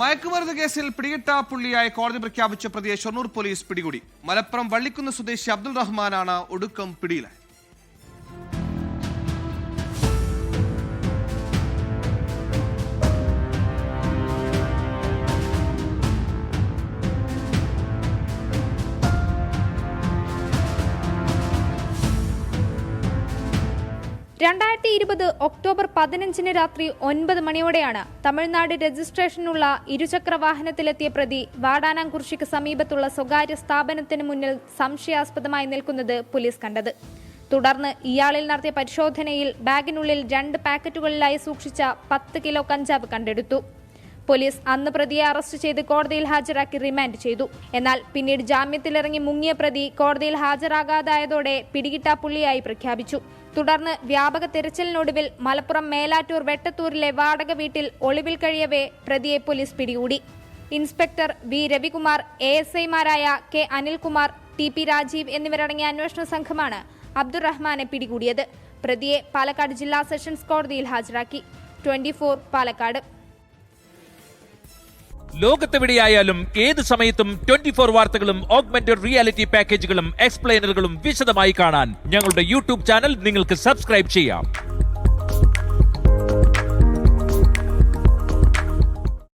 മയക്കുമരുന്ന് കേസിൽ പിടികിട്ടാപ്പുള്ളിയായി കോടതി പ്രഖ്യാപിച്ച പ്രതിയെ ഷൊർണൂർ പോലീസ് പിടികൂടി. മലപ്പുറം വള്ളിക്കുന്ന് സ്വദേശി അബ്ദുൾ റഹ്മാനാണ് ഒടുക്കം പിടിയിലായത്. ഒക്ടോബർ 15 രാത്രി 9 മണിയോടെയാണ് തമിഴ്നാട് രജിസ്ട്രേഷനുള്ള ഇരുചക്ര വാഹനത്തിലെത്തിയ പ്രതി വാടാനാംകുറിശ്ശിക്ക് സമീപത്തുള്ള സ്വകാര്യ സ്ഥാപനത്തിന് മുന്നിൽ സംശയാസ്പദമായി നിൽക്കുന്നത് പോലീസ് കണ്ടത്. തുടർന്ന് ഇയാളിൽ നടത്തിയ പരിശോധനയിൽ ബാഗിനുള്ളിൽ 2 പാക്കറ്റുകളിലായി സൂക്ഷിച്ച 10 കിലോ കഞ്ചാവ് കണ്ടെടുത്തു. പോലീസ് അന്ന് പ്രതിയെ അറസ്റ്റ് ചെയ്ത് കോടതിയിൽ ഹാജരാക്കി റിമാൻഡ് ചെയ്തു. എന്നാൽ പിന്നീട് ജാമ്യത്തിലിറങ്ങി മുങ്ങിയ പ്രതി കോടതിയിൽ ഹാജരാകാതായതോടെ പിടികിട്ടാപ്പുള്ളിയായി പ്രഖ്യാപിച്ചു. തുടർന്ന് വ്യാപക തിരച്ചിലിനൊടുവിൽ മലപ്പുറം മേലാറ്റൂർ വെട്ടത്തൂരിലെ വാടക വീട്ടിൽ ഒളിവിൽ കഴിയവേ പ്രതിയെ പോലീസ് പിടികൂടി. ഇൻസ്പെക്ടർ വി രവികുമാർ, ASI-മാരായ കെ അനിൽകുമാർ, TP രാജീവ് എന്നിവരടങ്ങിയ അന്വേഷണ സംഘമാണ് അബ്ദുൾ റഹ്മാനെ പിടികൂടിയത്. പ്രതിയെ പാലക്കാട് ജില്ലാ സെഷൻസ് കോടതിയിൽ ഹാജരാക്കി. 24 പാലക്കാട്. ലോകത്തെവിടെയായാലും ഏത് സമയത്തും 24 വാർത്തകളും ഓഗ്മെന്റഡ് റിയാലിറ്റി പാക്കേജുകളും എക്സ്പ്ലെയിനറുകളും വിശദമായി കാണാൻ ഞങ്ങളുടെ യൂട്യൂബ് ചാനൽ നിങ്ങൾക്ക് സബ്സ്ക്രൈബ് ചെയ്യാം.